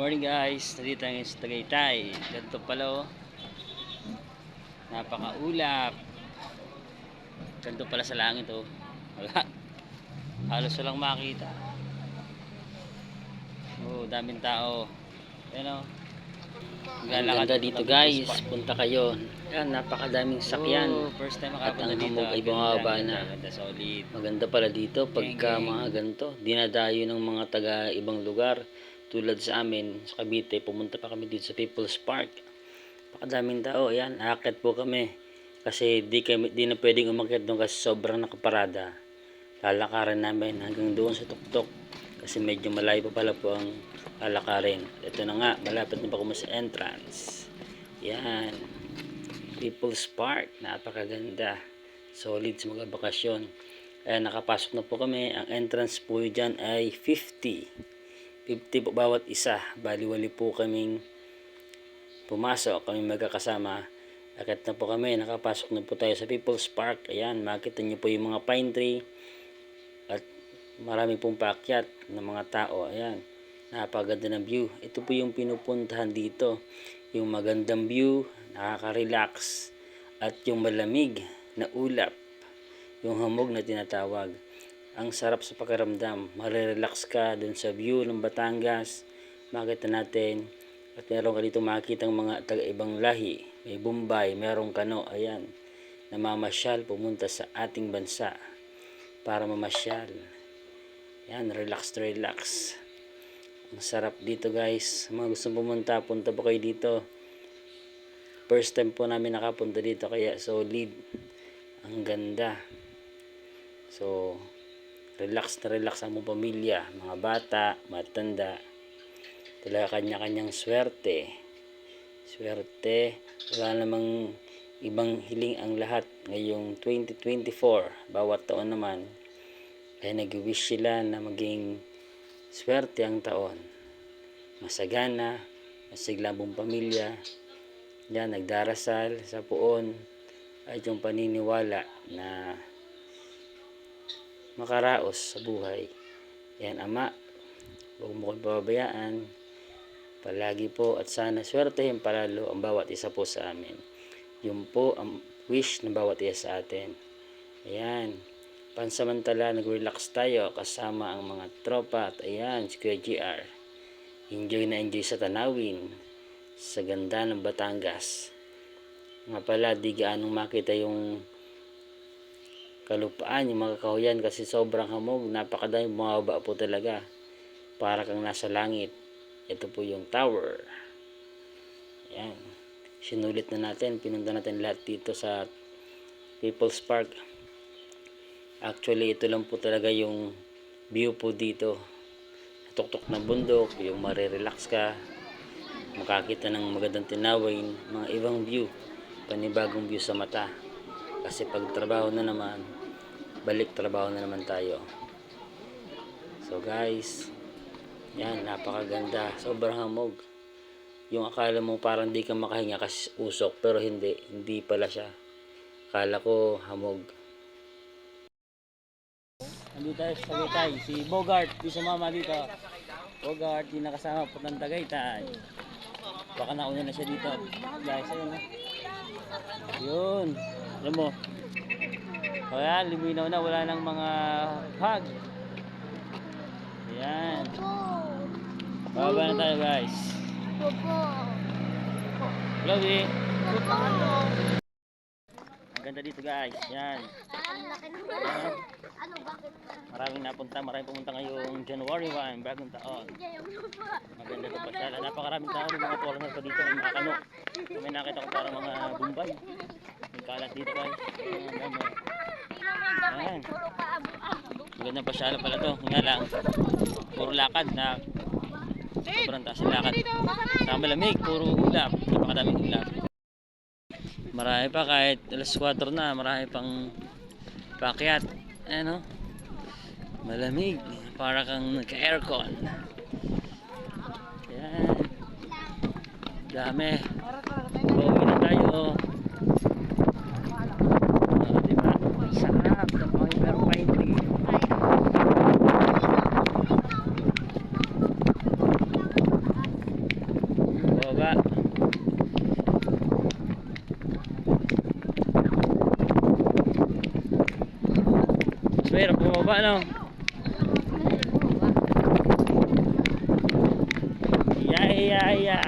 Morning guys, nandito tayo sa Tagaytay. Ganito pala oh, napakaulap. Ganito pala sa langit oh. Wala, halos walang makita. Oh, daming tao. Ayan oh. Ang ganda dito guys, punta kayo. Yan, napakadaming sakyan. Oh, first time At makapunta ang dito. hamog ay bumababa na. Solid. Maganda pala dito pagka Geng. mga ganito. Dinadayo ng mga taga ibang lugar. Tulad sa amin, sa Cavite, pumunta pa kami dito sa People's Park. Napakadaming tao. Ayan, aakyat po kami. Kasi di na pwedeng umakyat doon kasi sobrang nakaparada. Lalakarin namin hanggang doon sa tuktok. Kasi medyo malayo pa pala po ang lalakarin. Ito na nga, malapit na pa kami sa entrance. Yan. People's Park. Napakaganda. Solid sa mga bakasyon. Ayan, nakapasok na po kami. Ang entrance po dyan ay 50. 50 po bawat isa. Baliwali po kaming pumasok. Kami magkakasama. Akit na po kami. Nakapasok na po tayo sa People's Park. Ayan, makita nyo po yung mga pine tree. At marami pong paakyat ng mga tao. Ayan, napaganda ng view. Ito po yung pinupuntahan dito. Yung magandang view, nakaka-relax. At yung malamig na ulap. Yung hamog na tinatawag. Ang sarap sa pakiramdam. Marirelax ka dun sa view ng Batangas. Makita natin. At meron ka dito makikita ng mga taga-ibang lahi. May Bombay, merong Kano. Ayan, namamasyal pumunta sa ating bansa para mamasyal. Yan, relax. Ang sarap dito guys. Mga gustong pumunta, punta po kayo dito. First time po namin nakapunta dito, kaya solid. Ang ganda. So, relax ang mga pamilya, mga bata, matanda. Talaga kanya-kanyang swerte. Wala namang ibang hiling ang lahat ngayong 2024. Bawat taon naman. Kaya nag-wish sila na maging swerte ang taon. Masagana, masiglabong pamilya. Yan, nagdarasal sa puon at yung paniniwala na makaraos sa buhay. Yan, Ama, huwag mo kong pababayaan. Palagi po at sana swertehin palalo ang bawat isa po sa amin. Yun po ang wish ng bawat isa sa atin. Ayan, pansamantala nag-relax tayo kasama ang mga tropa. At ayan, si Kuya GR. Enjoy na enjoy sa tanawin, sa ganda ng Batangas. Nga pala, di gaanong makita yung kalupaan, yung mga kahoyan kasi sobrang hamog. Napakadami, bumaba po talaga. Para kang nasa langit. Ito po yung tower. Ayan. Sinulit na natin. Pinunta natin lahat dito sa People's Park. Actually, ito lang po talaga yung view po dito. Tuktok ng bundok, yung marirelax ka. Makakita ng magandang tinawin, mga ibang view. Panibagong view sa mata. Kasi pag trabaho na naman, balik trabaho na naman tayo. So guys, yan, napakaganda. Sobrang hamog. Yung akala mo parang di ka makahinga kasi usok, pero hindi pala siya. Akala ko hamog. Nandito tayo sa Tagaytay. Si Bogart, di sumama dito. Bogart, di nakasama po ng Tagaytay. Baka nauna na siya dito. Guys, ayun na. Yun. Alam mo. Kaya liminaw na, wala nang mga hug. Ayan. Bababa na tayo guys. Hello, di. Ang ganda dito guys. Yan. Maraming pumunta ngayong January 1, bagong taon. Maganda ito pasyala. Napakaraming tao, may mga foreigner pa dito, may mga kano. May nakita ko parang mga Bombay. May kalat dito guys. Ayan. Magandang pasyala pala to. Nga lang, puro lakad na sobrang taas yung lakad. Saka malamig, puro ulap. Napakadaming ulap. Marami pa kahit alas 4 na, marami pang paakyat. Ayan o. Malamig. Para kang nagka-aircon. Ayan. Dami. Pauwi na tayo. Diba? Sarap. Tapos meron pa hindi. bumaba. Mas mahirap bumaba, no? Ya, ya, ya.